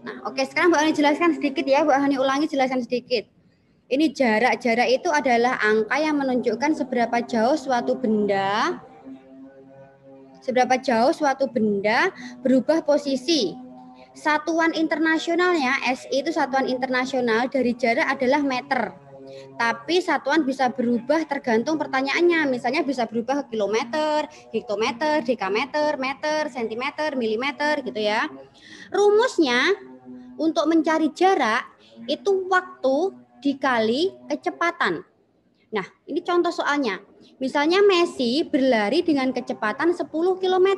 Nah, oke, sekarang Mbak Hani jelaskan sedikit ya, Mbak Hani ulangi, jelaskan sedikit. Ini jarak. Jarak itu adalah angka yang menunjukkan seberapa jauh suatu benda berubah posisi. Satuan internasionalnya, SI itu satuan internasional dari jarak adalah meter. Tapi satuan bisa berubah tergantung pertanyaannya. Misalnya bisa berubah ke kilometer, hektometer, dekameter, meter, sentimeter, milimeter gitu ya. Rumusnya untuk mencari jarak itu waktu dikali kecepatan. Nah, ini contoh soalnya. Misalnya Messi berlari dengan kecepatan 10 km.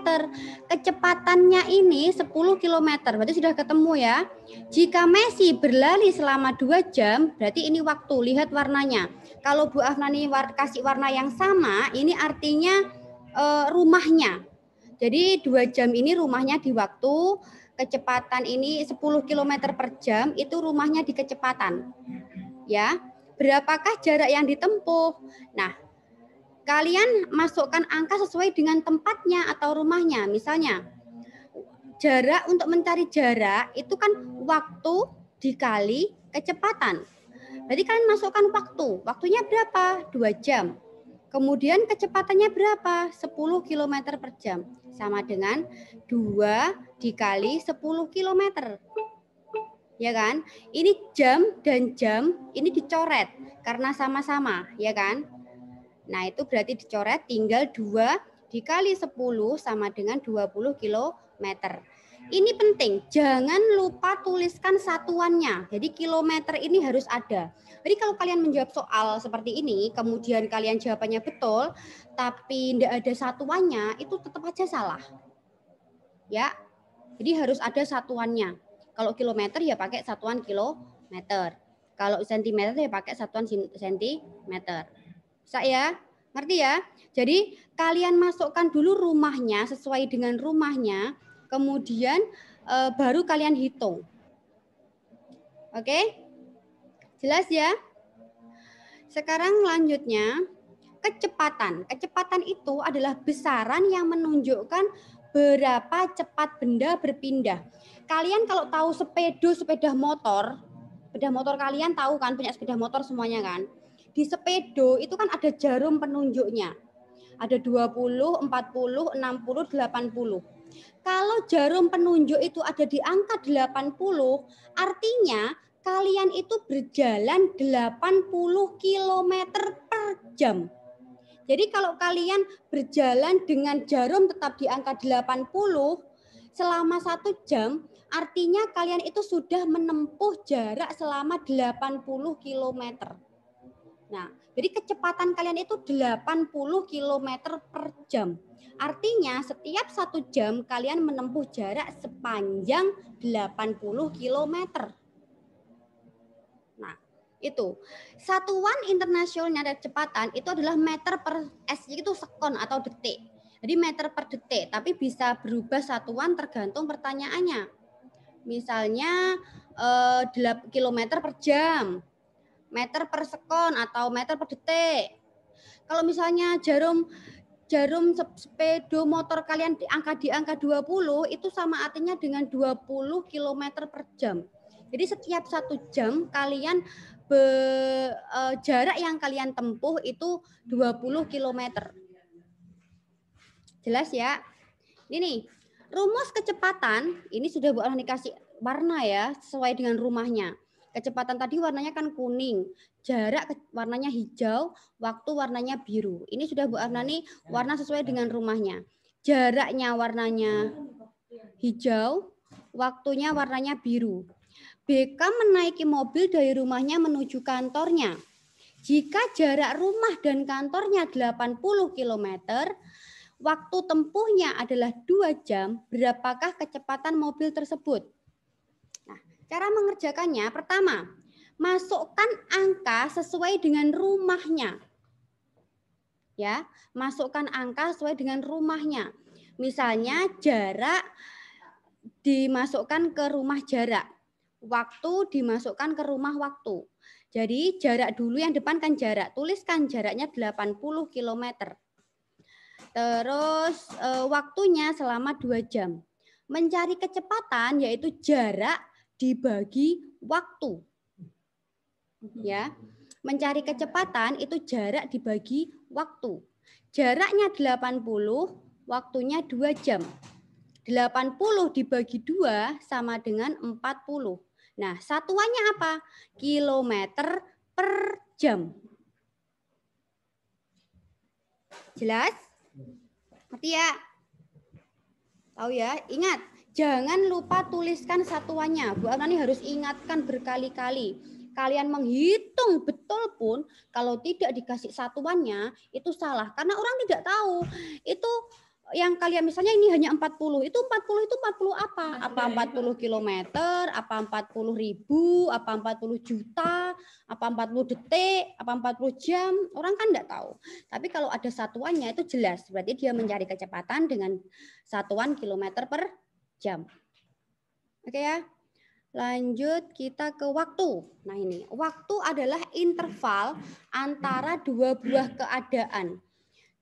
Kecepatannya ini 10 km, berarti sudah ketemu ya. Jika Messi berlari selama 2 jam, berarti ini waktu. Lihat warnanya. Kalau Bu Afnani kasih warna yang sama, ini artinya rumahnya. Jadi 2 jam ini rumahnya di waktu, kecepatan ini 10 km per jam, itu rumahnya di kecepatan. Ya. Berapakah jarak yang ditempuh? Nah, kalian masukkan angka sesuai dengan tempatnya atau rumahnya. Misalnya, jarak untuk mencari jarak itu kan waktu dikali kecepatan. Berarti kalian masukkan waktu. Waktunya berapa? 2 jam. Kemudian kecepatannya berapa? 10 km per jam. Sama dengan 2 dikali 10 km. Ya kan? Ini jam dan jam ini dicoret karena sama-sama, ya kan? Nah, itu berarti dicoret tinggal 2 dikali 10 sama dengan 20 km. Ini penting, jangan lupa tuliskan satuannya. Jadi kilometer ini harus ada. Jadi kalau kalian menjawab soal seperti ini, kemudian kalian jawabannya betul, tapi tidak ada satuannya, itu tetap aja salah. Ya, jadi harus ada satuannya. Kalau kilometer ya pakai satuan kilometer. Kalau sentimeter ya pakai satuan sentimeter. Bisa ya? Ngerti ya? Jadi kalian masukkan dulu rumahnya sesuai dengan rumahnya, kemudian baru kalian hitung. Oke? Jelas ya? Sekarang lanjutnya, kecepatan. Kecepatan itu adalah besaran yang menunjukkan berapa cepat benda berpindah. Kalian kalau tahu sepeda motor kalian tahu kan, punya sepeda motor semuanya kan? Di sepedo itu kan ada jarum penunjuknya. Ada 20, 40, 60, 80. Kalau jarum penunjuk itu ada di angka 80, artinya kalian itu berjalan 80 km per jam. Jadi kalau kalian berjalan dengan jarum tetap di angka 80 selama 1 jam, artinya kalian itu sudah menempuh jarak selama 80 km. Nah, jadi kecepatan kalian itu 80 km per jam. Artinya setiap 1 jam kalian menempuh jarak sepanjang 80 km. Nah, itu. Satuan internasional kecepatan itu adalah meter per S, itu sekon atau detik. Jadi meter per detik, tapi bisa berubah satuan tergantung pertanyaannya. Misalnya kilometer per jam, meter per sekon atau meter per detik. Kalau misalnya jarum sepeda motor kalian di angka 20 itu sama artinya dengan 20 km per jam. Jadi setiap 1 jam kalian jarak yang kalian tempuh itu 20 km. Jelas ya? Ini nih, rumus kecepatan ini sudah Bu Alani kasih warna ya, sesuai dengan rumahnya. Kecepatan tadi warnanya kan kuning, jarak warnanya hijau, waktu warnanya biru. Ini sudah Bu Arnani warna sesuai dengan rumahnya. Jaraknya warnanya hijau, waktunya warnanya biru. BK menaiki mobil dari rumahnya menuju kantornya. Jika jarak rumah dan kantornya 80 km, waktu tempuhnya adalah 2 jam, berapakah kecepatan mobil tersebut? Nah, cara mengerjakannya, pertama, masukkan angka sesuai dengan rumahnya. Ya, masukkan angka sesuai dengan rumahnya. Misalnya jarak dimasukkan ke rumah jarak. Waktu dimasukkan ke rumah waktu. Jadi jarak dulu yang depan kan jarak. Tuliskan jaraknya 80 km. Terus waktunya selama 2 jam. Mencari kecepatan yaitu jarak dibagi waktu. Ya. Mencari kecepatan itu jarak dibagi waktu. Jaraknya 80, waktunya 2 jam. 80 dibagi 2 sama dengan 40. Nah, satuannya apa? Kilometer per jam. Jelas? Ngerti ya? Tahu ya? Ingat, jangan lupa tuliskan satuannya. Bu Afnani harus ingatkan berkali-kali. Kalian menghitung betul pun, kalau tidak dikasih satuannya, itu salah. Karena orang tidak tahu. Itu yang kalian misalnya ini hanya 40. Itu 40 apa? Apa 40 kilometer, apa 40 ribu, apa 40 juta, apa 40 detik, apa 40 jam. Orang kan tidak tahu. Tapi kalau ada satuannya itu jelas. Berarti dia mencari kecepatan dengan satuan kilometer per jam. Oke ya. Lanjut kita ke waktu. Nah ini, waktu adalah interval antara dua buah keadaan.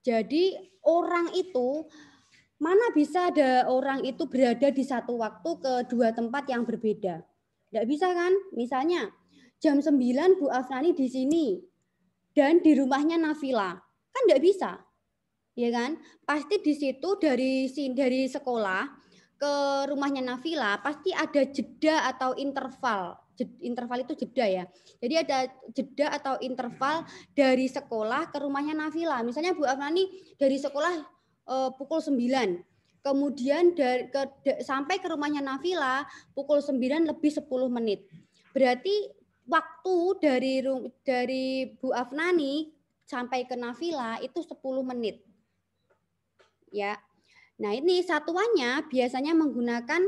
Jadi orang itu, mana bisa ada orang itu berada di satu waktu ke dua tempat yang berbeda? Tidak bisa kan? Misalnya jam 9 Bu Afnani di sini dan di rumahnya Nafila. Kan tidak bisa. Ya kan? Pasti di situ dari sekolah ke rumahnya Nafila pasti ada jeda atau interval. Interval itu jeda ya. Jadi ada jeda atau interval dari sekolah ke rumahnya Nafila. Misalnya Bu Afnani dari sekolah pukul 9. Kemudian sampai ke rumahnya Nafila pukul 9 lebih 10 menit. Berarti waktu dari Bu Afnani sampai ke Nafila itu 10 menit. Ya. Nah, ini satuannya biasanya menggunakan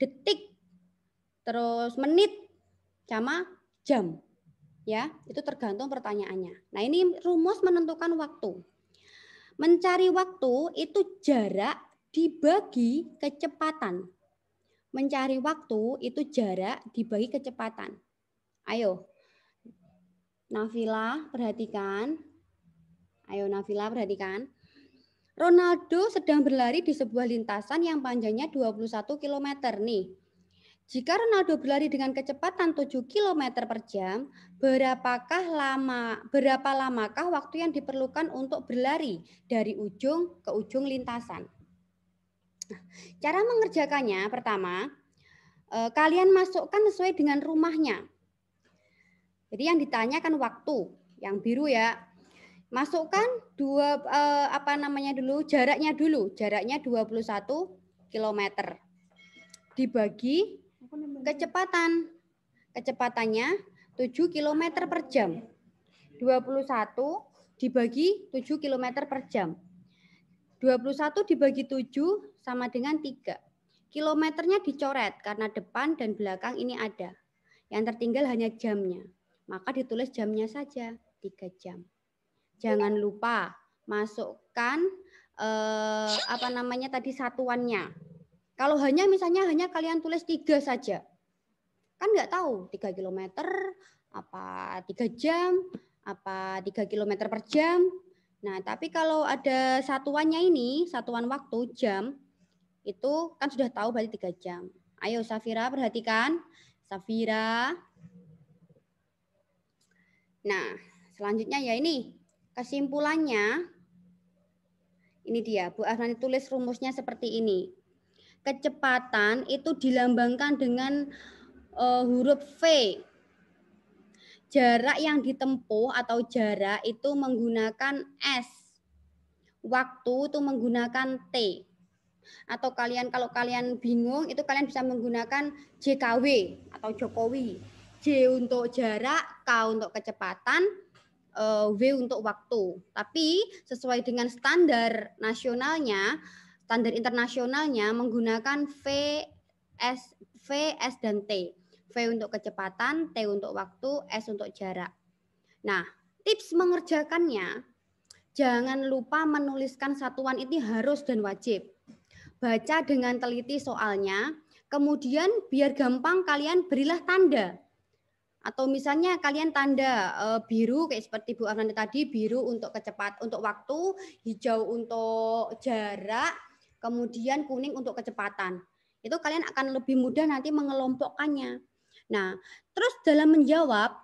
detik, terus menit, sama jam. Ya, itu tergantung pertanyaannya. Nah, ini rumus menentukan waktu. Mencari waktu itu jarak dibagi kecepatan. Mencari waktu itu jarak dibagi kecepatan. Ayo, Nafila perhatikan. Ayo Nafila perhatikan. Ronaldo sedang berlari di sebuah lintasan yang panjangnya 21 km nih. Jika Ronaldo berlari dengan kecepatan 7 km per jam, berapa lamakah waktu yang diperlukan untuk berlari dari ujung ke ujung lintasan? Nah, cara mengerjakannya pertama, kalian masukkan sesuai dengan rumahnya. Jadi yang ditanyakan waktu, yang biru ya. Masukkan jaraknya 21 km dibagi kecepatan. Kecepatannya 7 km per jam. 21 dibagi 7 km per jam. 21 dibagi 7 sama dengan 3. Kilometernya dicoret karena depan dan belakang ini ada. Yang tertinggal hanya jamnya. Maka ditulis jamnya saja, 3 jam. Jangan lupa masukkan satuannya. Kalau misalnya kalian tulis 3 saja. Kan nggak tahu 3 km, apa 3 jam, apa 3 km per jam. Nah, tapi kalau ada satuannya ini, satuan waktu jam, itu kan sudah tahu berarti 3 jam. Ayo Safira perhatikan. Safira. Nah, selanjutnya ya ini. Kesimpulannya, ini dia, Bu Afnani tulis rumusnya seperti ini. Kecepatan itu dilambangkan dengan huruf V. Jarak yang ditempuh atau jarak itu menggunakan S. Waktu itu menggunakan T. Atau kalau kalian bingung, itu kalian bisa menggunakan JKW atau Jokowi. J untuk jarak, K untuk kecepatan, W untuk waktu. Tapi sesuai dengan standar nasionalnya, standar internasionalnya menggunakan V, S, dan T. V untuk kecepatan, T untuk waktu, S untuk jarak. Nah, tips mengerjakannya, jangan lupa menuliskan satuan ini harus dan wajib. Baca dengan teliti soalnya, kemudian biar gampang kalian berilah tanda. Atau misalnya kalian tanda biru kayak seperti Bu Afnani tadi, biru untuk untuk waktu, hijau untuk jarak, kemudian kuning untuk kecepatan. Itu kalian akan lebih mudah nanti mengelompokkannya. Nah, terus dalam menjawab,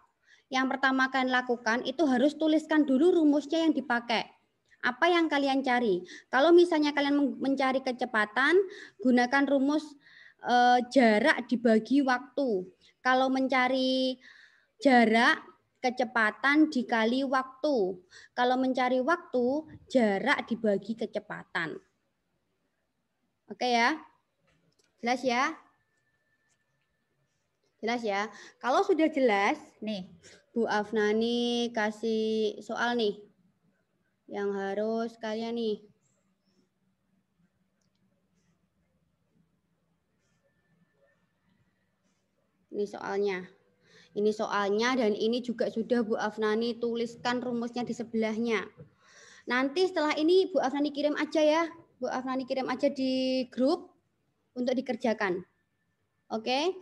yang pertama kalian lakukan itu harus tuliskan dulu rumusnya yang dipakai. Apa yang kalian cari? Kalau misalnya kalian mencari kecepatan, gunakan rumus jarak dibagi waktu. Kalau mencari jarak, kecepatan dikali waktu. Kalau mencari waktu, jarak dibagi kecepatan. Oke ya? Jelas ya? Jelas ya? Kalau sudah jelas, nih Bu Afnani kasih soal nih. Yang harus kalian nih. Ini soalnya. Ini soalnya dan ini juga sudah Bu Afnani tuliskan rumusnya di sebelahnya. Nanti setelah ini Bu Afnani kirim aja ya. Bu Afnani kirim aja di grup untuk dikerjakan. Oke.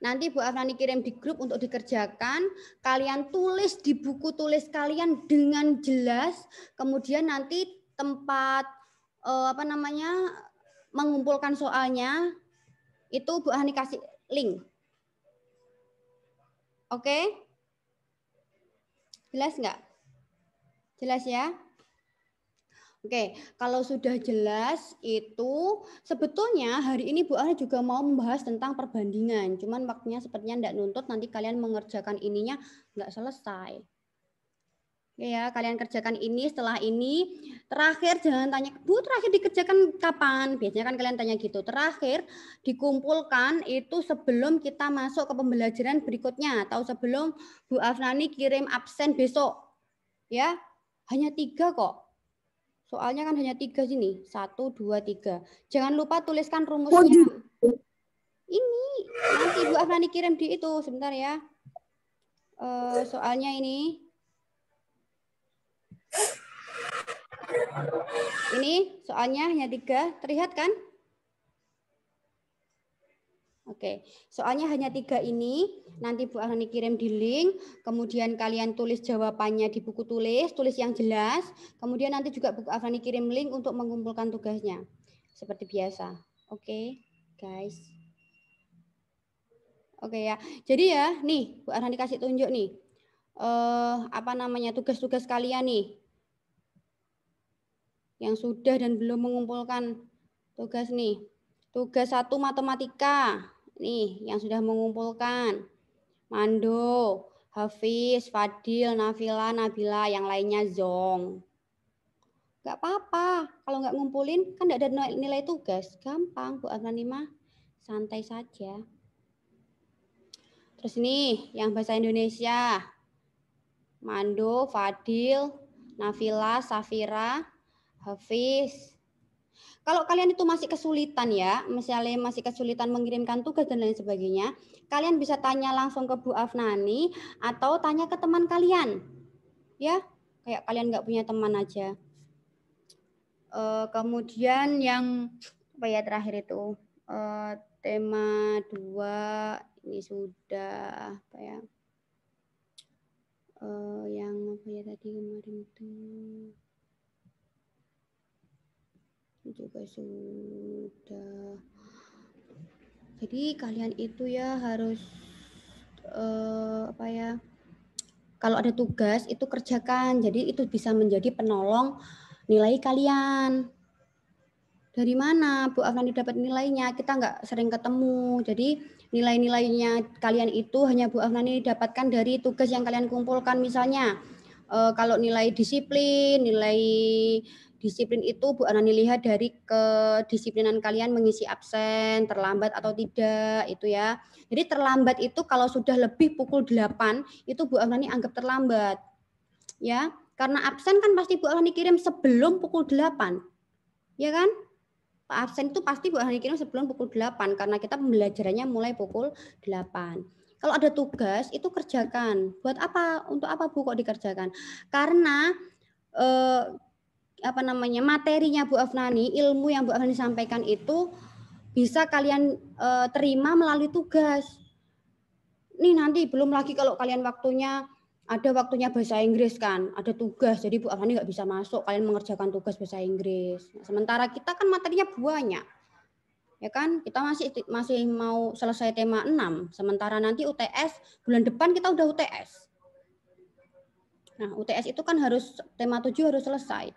Nanti Bu Afnani kirim di grup untuk dikerjakan. Kalian tulis di buku tulis kalian dengan jelas. Kemudian nanti tempat mengumpulkan soalnya itu Bu Afnani kasih link. Oke? Jelas nggak? Jelas ya? Oke, kalau sudah jelas itu sebetulnya hari ini Bu Ana juga mau membahas tentang perbandingan. Cuman waktunya sepertinya tidak nuntut, nanti kalian mengerjakan ininya nggak selesai. Oke ya, kalian kerjakan ini, setelah ini terakhir jangan tanya, Bu terakhir dikerjakan kapan? Biasanya kan kalian tanya gitu. Terakhir dikumpulkan itu sebelum kita masuk ke pembelajaran berikutnya atau sebelum Bu Afnani kirim absen besok. Ya, hanya 3 kok. Soalnya kan hanya 3 sini. 1, 2, 3. Jangan lupa tuliskan rumusnya. Ini nanti Bu Afnani kirim di itu. Sebentar ya. Soalnya ini. Ini soalnya hanya 3. Terlihat kan? Oke. Soalnya hanya 3 ini. Nanti Bu Afnani kirim di link. Kemudian kalian tulis jawabannya di buku tulis. Tulis yang jelas. Kemudian nanti juga Bu Afnani kirim link untuk mengumpulkan tugasnya. Seperti biasa. Oke, guys. Oke ya. Jadi ya, nih Bu Afnani kasih tunjuk nih. Tugas-tugas kalian nih. Yang sudah dan belum mengumpulkan tugas nih. Tugas 1 matematika. Nih, yang sudah mengumpulkan. Mando, Hafiz, Fadil, Nafila, Nabila, yang lainnya Zong. Gak apa-apa. Kalau nggak ngumpulin, kan nggak ada nilai tugas. Gampang, Bu Afnani mah. Santai saja. Terus nih, yang bahasa Indonesia. Mando, Fadil, Nafila, Safira, Hafiz. Kalau kalian itu masih kesulitan ya, misalnya masih kesulitan mengirimkan tugas dan lain sebagainya, kalian bisa tanya langsung ke Bu Afnani atau tanya ke teman kalian. Ya, kayak kalian nggak punya teman aja. Kemudian yang apa ya terakhir itu tema 2 ini sudah apa ya? Yang apa ya tadi kemarin itu juga sudah. Jadi kalian itu ya harus apa ya? Kalau ada tugas itu kerjakan. Jadi itu bisa menjadi penolong nilai kalian. Dari mana Bu Afnani dapat nilainya? Kita nggak sering ketemu. Jadi nilai-nilainya kalian itu hanya Bu Afnani dapatkan dari tugas yang kalian kumpulkan. Misalnya kalau nilai disiplin itu Bu Afnani lihat dari kedisiplinan kalian mengisi absen, terlambat atau tidak itu ya. Jadi terlambat itu kalau sudah lebih pukul 8 itu Bu Afnani anggap terlambat. Ya, karena absen kan pasti Bu Afnani kirim sebelum pukul 8. Ya kan? Absen itu pasti Bu Afnani kirim sebelum pukul 8 karena kita pembelajarannya mulai pukul 8. Kalau ada tugas itu kerjakan. Buat apa? Untuk apa Bu kok dikerjakan? Karena materinya Bu Afnani, ilmu yang Bu Afnani sampaikan itu bisa kalian terima melalui tugas. Nih nanti belum lagi kalau kalian ada waktunya bahasa Inggris kan, ada tugas, jadi Bu Afnani nggak bisa masuk, kalian mengerjakan tugas bahasa Inggris. Sementara kita kan materinya banyak, Ya kan? Kita masih mau selesai tema 6, sementara nanti UTS bulan depan kita udah UTS. Nah, UTS itu kan harus tema 7 harus selesai.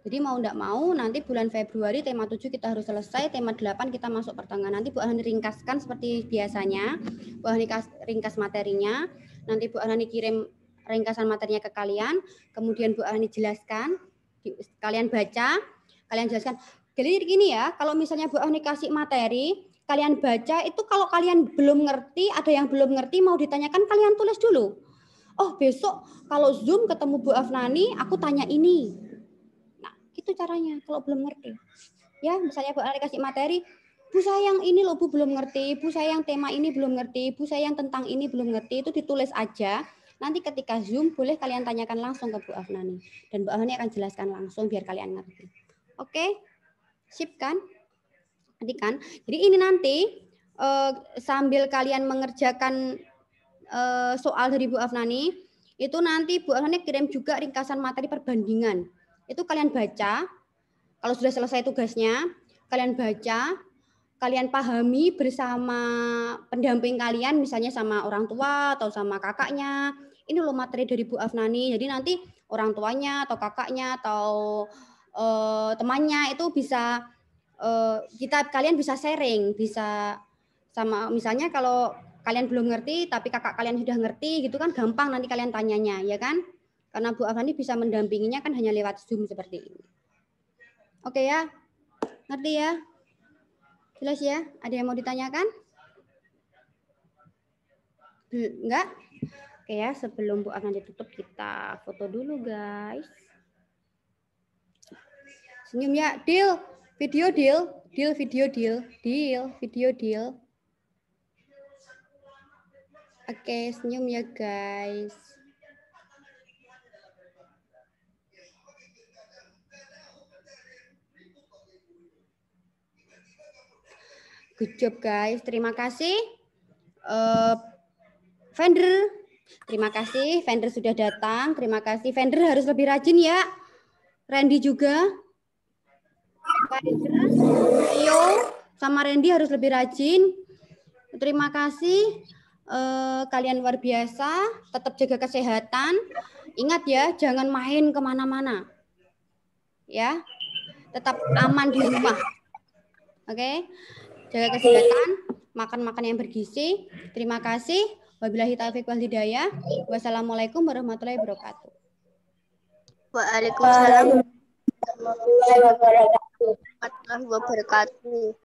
Jadi mau enggak mau nanti bulan Februari tema 7 kita harus selesai, tema 8 kita masuk pertengahan. Nanti Bu Ahani ringkaskan seperti biasanya. Bu Ahani ringkas materinya, nanti Bu Ahani kirim ringkasan materinya ke kalian, kemudian Bu Ahani jelaskan, kalian baca, kalian jelaskan. Jadi gini ya, kalau misalnya Bu Ahani kasih materi, kalian baca itu kalau kalian belum ngerti, ada yang belum ngerti mau ditanyakan, kalian tulis dulu. Oh, besok kalau Zoom ketemu Bu Afnani, aku tanya ini. Itu caranya kalau belum ngerti. Ya, misalnya Bu Ahani kasih materi, Bu sayang ini loh Bu belum ngerti, Bu sayang tema ini belum ngerti, Bu sayang tentang ini belum ngerti, itu ditulis aja. Nanti ketika Zoom boleh kalian tanyakan langsung ke Bu Afnani dan Bu Afnani akan jelaskan langsung biar kalian ngerti. Oke? Sip kan? Nanti kan. Jadi ini nanti sambil kalian mengerjakan soal dari Bu Afnani, itu nanti Bu Afnani kirim juga ringkasan materi perbandingan. Itu kalian baca, kalau sudah selesai tugasnya, kalian baca, kalian pahami bersama pendamping kalian, misalnya sama orang tua atau sama kakaknya. Ini loh materi dari Bu Afnani. Jadi nanti orang tuanya atau kakaknya atau temannya itu bisa kalian bisa sharing, bisa sama misalnya kalau kalian belum ngerti tapi kakak kalian sudah ngerti gitu kan gampang nanti kalian tanyanya ya kan? Karena Bu Afnani bisa mendampinginya kan hanya lewat Zoom seperti ini. Oke ya, ngerti ya? Jelas ya? Ada yang mau ditanyakan? Enggak? Oke ya, sebelum Bu Afnani tutup kita foto dulu guys. Senyum ya, deal, video deal, deal video deal, deal video deal. Oke, senyum ya guys. Good job guys, terima kasih. Vendor, terima kasih. Vendor sudah datang, terima kasih. Vendor harus lebih rajin ya. Randy juga. Vendor, Rio, sama Randy harus lebih rajin. Terima kasih. Kalian luar biasa. Tetap jaga kesehatan. Ingat ya, jangan main kemana-mana. Ya, tetap aman di rumah. Oke, jaga kesehatan, makan-makan yang bergizi. Terima kasih. Wabillahi taufiq wal hidayah. Wassalamualaikum warahmatullahi wabarakatuh. Waalaikumsalam warahmatullahi wabarakatuh.